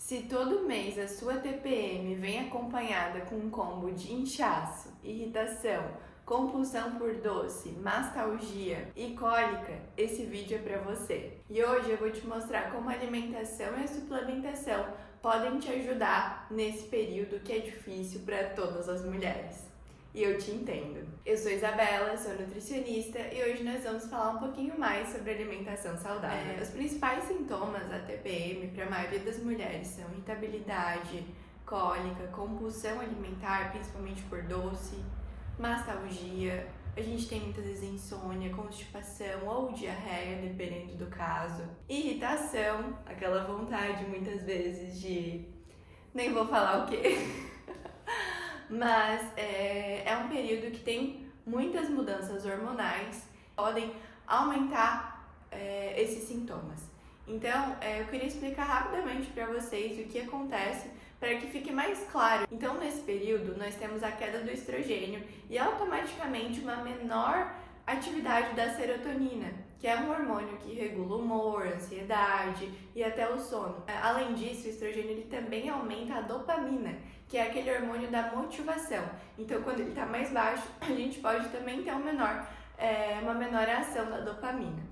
Se todo mês a sua TPM vem acompanhada com um combo de inchaço, irritação, compulsão por doce, mastalgia e cólica, esse vídeo é para você. E hoje eu vou te mostrar como a alimentação e a suplementação podem te ajudar nesse período que é difícil para todas as mulheres. E eu te entendo. Eu sou Isabela, sou nutricionista e hoje nós vamos falar um pouquinho mais sobre alimentação saudável. Os principais sintomas da TPM para a maioria das mulheres são irritabilidade, cólica, compulsão alimentar, principalmente por doce, mastalgia, a gente tem muitas vezes insônia, constipação ou diarreia, dependendo do caso, irritação, aquela vontade muitas vezes de nem vou falar o quê. Mas é um período que tem muitas mudanças hormonais que podem aumentar esses sintomas. Então, eu queria explicar rapidamente para vocês o que acontece para que fique mais claro. Então, nesse período, nós temos a queda do estrogênio e automaticamente uma menor atividade da serotonina, que é um hormônio que regula o humor, a ansiedade e até o sono. Além disso, o estrogênio ele também aumenta a dopamina, que é aquele hormônio da motivação. Então, quando ele está mais baixo, a gente pode também ter uma menor ação da dopamina.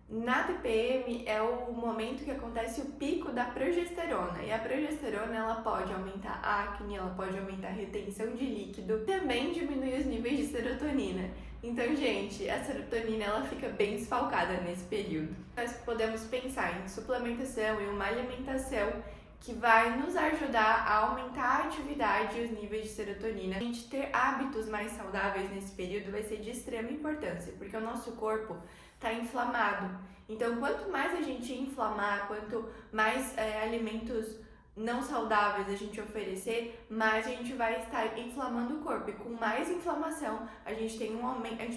Na TPM é o momento que acontece o pico da progesterona, e a progesterona ela pode aumentar a acne, ela pode aumentar a retenção de líquido, também diminui os níveis de serotonina. Então, gente, a serotonina ela fica bem desfalcada nesse período. Nós podemos pensar em suplementação e uma alimentação que vai nos ajudar a aumentar a atividade e os níveis de serotonina. A gente ter hábitos mais saudáveis nesse período vai ser de extrema importância, porque o nosso corpo está inflamado. Então, quanto mais a gente inflamar, quanto mais alimentos não saudáveis a gente oferecer, mais a gente vai estar inflamando o corpo. E com mais inflamação, a gente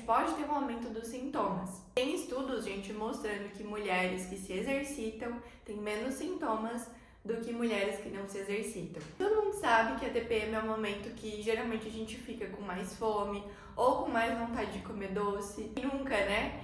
pode ter um aumento dos sintomas. Tem estudos, gente, mostrando que mulheres que se exercitam têm menos sintomas do que mulheres que não se exercitam. Todo mundo sabe que a TPM é um momento que geralmente a gente fica com mais fome ou com mais vontade de comer doce. Nunca, né,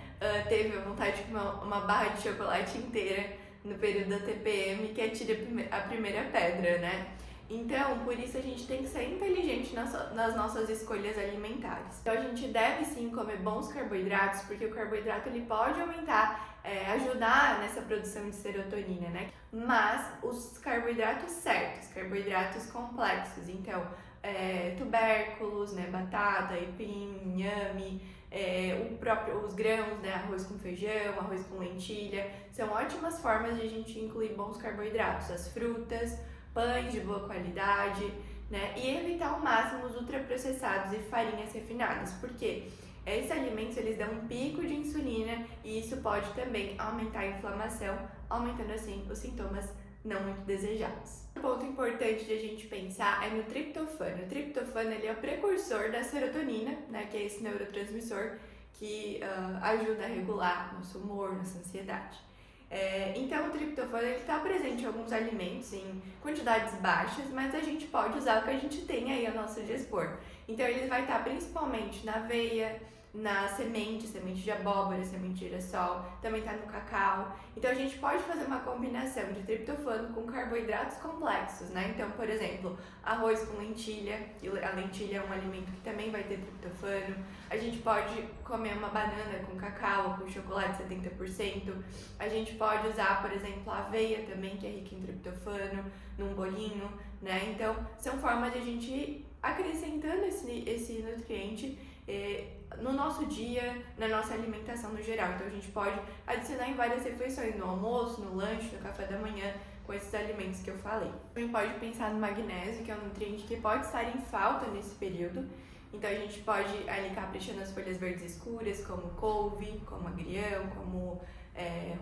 teve a vontade de comer uma barra de chocolate inteira no período da TPM, que atira a primeira pedra, né? Então, por isso a gente tem que ser inteligente nas nossas escolhas alimentares. Então, a gente deve sim comer bons carboidratos, porque o carboidrato ele pode ajudar nessa produção de serotonina, né? Mas os carboidratos certos, carboidratos complexos, então tubérculos, né, batata, aipim, inhame, os grãos, né, arroz com feijão, arroz com lentilha, são ótimas formas de a gente incluir bons carboidratos, as frutas, pães de boa qualidade, né, e evitar ao máximo os ultraprocessados e farinhas refinadas, porque esses alimentos eles dão um pico de insulina e isso pode também aumentar a inflamação, aumentando assim os sintomas não muito desejados. Um ponto importante de a gente pensar é no triptofano. O triptofano ele é o precursor da serotonina, né, que é esse neurotransmissor que ajuda a regular nosso humor, nossa ansiedade. Então o triptofano está presente em alguns alimentos em quantidades baixas, mas a gente pode usar o que a gente tem aí ao nosso dispor. Então ele vai estar principalmente na aveia, na semente de abóbora, semente de girassol, também está no cacau. Então a gente pode fazer uma combinação de triptofano com carboidratos complexos, né? Então, por exemplo, arroz com lentilha, e a lentilha é um alimento que também vai ter triptofano. A gente pode comer uma banana com cacau, com chocolate 70%. A gente pode usar, por exemplo, a aveia também, que é rica em triptofano, num bolinho, né? Então, são formas de a gente ir acrescentando esse nutriente no nosso dia, na nossa alimentação no geral. Então a gente pode adicionar em várias refeições, no almoço, no lanche, no café da manhã, com esses alimentos que eu falei. Também pode pensar no magnésio, que é um nutriente que pode estar em falta nesse período. Então a gente pode ali caprichar nas folhas verdes escuras, como couve, como agrião, como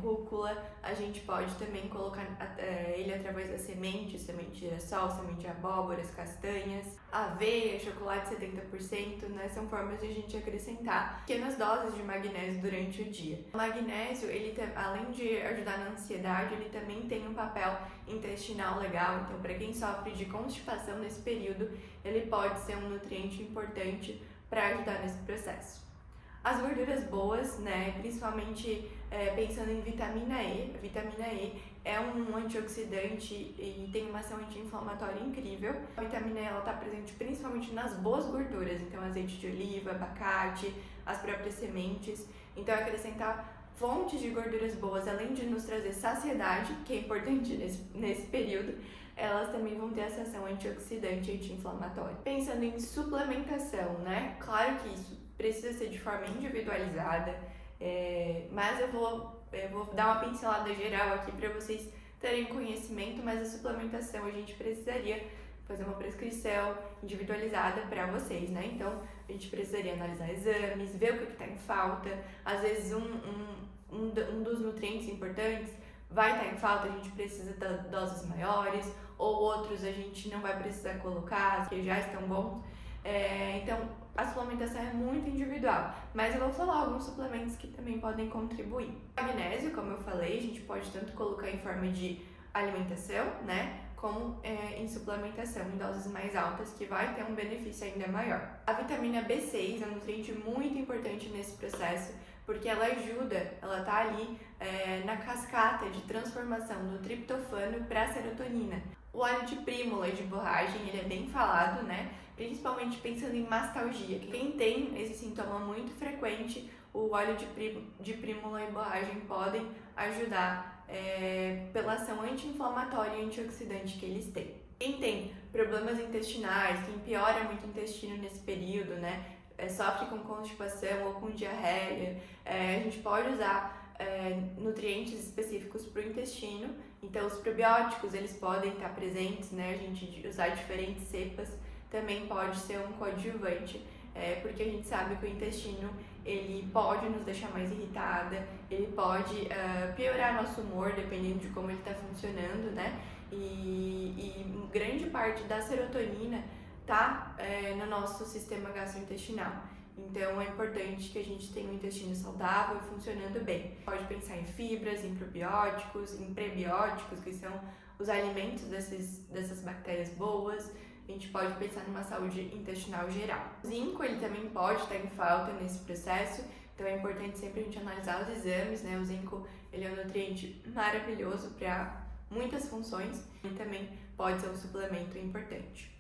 rúcula. A gente pode também colocar ele através da semente de girassol, semente de abóboras, castanhas, aveia, chocolate 70%, né? São formas de a gente acrescentar pequenas doses de magnésio durante o dia. O magnésio, ele além de ajudar na ansiedade, ele também tem um papel intestinal legal. Então, para quem sofre de constipação nesse período, ele pode ser um nutriente importante para ajudar nesse processo. As gorduras boas, né, principalmente pensando em vitamina E. A vitamina E é um antioxidante e tem uma ação anti-inflamatória incrível. A vitamina E está presente principalmente nas boas gorduras, então azeite de oliva, abacate, as próprias sementes. Então acrescentar fontes de gorduras boas, além de nos trazer saciedade, que é importante nesse período, elas também vão ter essa ação antioxidante e anti-inflamatória. Pensando em suplementação, né? Claro que isso precisa ser de forma individualizada, mas eu vou dar uma pincelada geral aqui para vocês terem conhecimento, mas a suplementação a gente precisaria fazer uma prescrição individualizada para vocês, né? Então, a gente precisaria analisar exames, ver o que está em falta. Às vezes, um dos nutrientes importantes vai estar em falta, a gente precisa de doses maiores, ou outros a gente não vai precisar colocar, que já estão bons. Então, a suplementação é muito individual, mas eu vou falar alguns suplementos que também podem contribuir. O magnésio, como eu falei, a gente pode tanto colocar em forma de alimentação, né, como em suplementação em doses mais altas, que vai ter um benefício ainda maior. A vitamina B6 é um nutriente muito importante nesse processo, porque ela ajuda, ela está ali na cascata de transformação do triptofano para a serotonina. O óleo de prímula e de borragem, ele é bem falado, né? Principalmente pensando em mastalgia. Quem tem esse sintoma muito frequente, o óleo de prímula e borragem podem ajudar pela ação anti-inflamatória e antioxidante que eles têm. Quem tem problemas intestinais, quem piora muito o intestino nesse período, né? Sofre com constipação ou com diarreia, a gente pode usar nutrientes específicos para o intestino. Então, os probióticos, eles podem estar presentes, né? A gente usar diferentes cepas também pode ser um coadjuvante, porque a gente sabe que o intestino, ele pode nos deixar mais irritada, ele pode piorar nosso humor, dependendo de como ele está funcionando, né? E grande parte da serotonina está no nosso sistema gastrointestinal. Então, é importante que a gente tenha um intestino saudável e funcionando bem. Pode pensar em fibras, em probióticos, em prebióticos, que são os alimentos dessas bactérias boas. A gente pode pensar numa saúde intestinal geral. O zinco, ele também pode estar em falta nesse processo, então é importante sempre a gente analisar os exames, né? O zinco, ele é um nutriente maravilhoso para muitas funções e também pode ser um suplemento importante.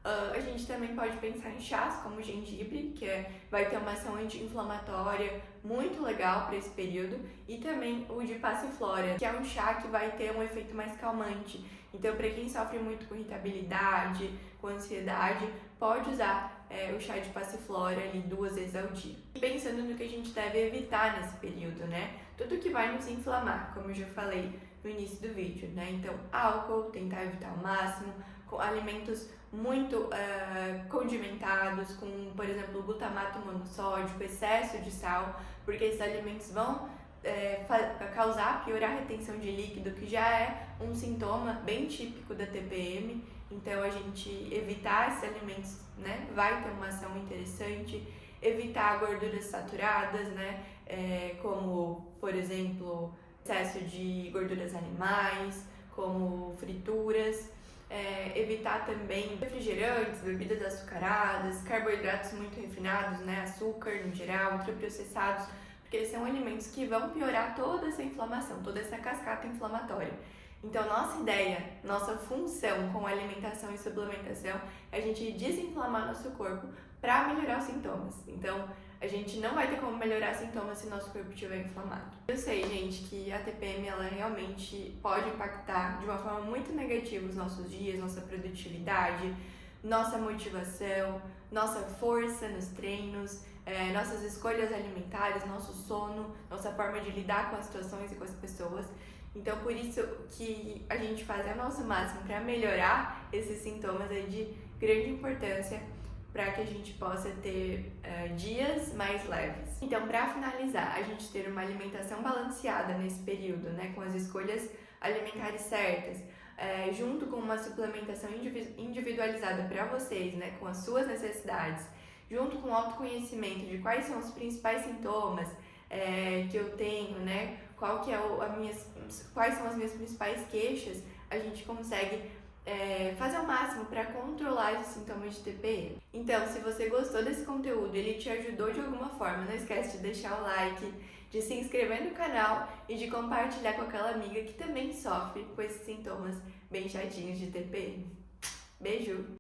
A gente também pode pensar em chás como o gengibre, que vai ter uma ação anti-inflamatória muito legal para esse período, e também o de passiflora, que é um chá que vai ter um efeito mais calmante. Então, para quem sofre muito com irritabilidade, com ansiedade, pode usar o chá de passiflora ali 2 vezes ao dia. E pensando no que a gente deve evitar nesse período, né? Tudo que vai nos inflamar, como eu já falei no início do vídeo, né? Então, álcool, tentar evitar ao máximo, com alimentos muito condimentados, com, por exemplo, glutamato monossódico, excesso de sal, porque esses alimentos vão causar, piorar a retenção de líquido, que já é um sintoma bem típico da TPM. Então, a gente evitar esses alimentos, né, vai ter uma ação interessante. Evitar gorduras saturadas, né, como, por exemplo, excesso de gorduras animais, como frituras. Evitar também refrigerantes, bebidas açucaradas, carboidratos muito refinados, né, açúcar no geral, ultraprocessados, porque são alimentos que vão piorar toda essa inflamação, toda essa cascata inflamatória. Então, nossa ideia, nossa função com alimentação e suplementação é a gente desinflamar nosso corpo para melhorar os sintomas. Então, a gente não vai ter como melhorar sintomas se nosso corpo estiver inflamado. Eu sei, gente, que a TPM ela realmente pode impactar de uma forma muito negativa os nossos dias, nossa produtividade, nossa motivação, nossa força nos treinos, nossas escolhas alimentares, nosso sono, nossa forma de lidar com as situações e com as pessoas. Então, por isso que a gente faz o nosso máximo para melhorar esses sintomas é de grande importância para que a gente possa ter dias mais leves. Então, para finalizar, a gente ter uma alimentação balanceada nesse período, né, com as escolhas alimentares certas, junto com uma suplementação individualizada para vocês, né, com as suas necessidades, junto com o autoconhecimento de quais são os principais sintomas que eu tenho, né, quais são as minhas principais queixas, a gente consegue fazer o máximo para controlar esses sintomas de TPM. Então, se você gostou desse conteúdo, ele te ajudou de alguma forma, não esquece de deixar o like, de se inscrever no canal e de compartilhar com aquela amiga que também sofre com esses sintomas bem chatinhos de TPM. Beijo!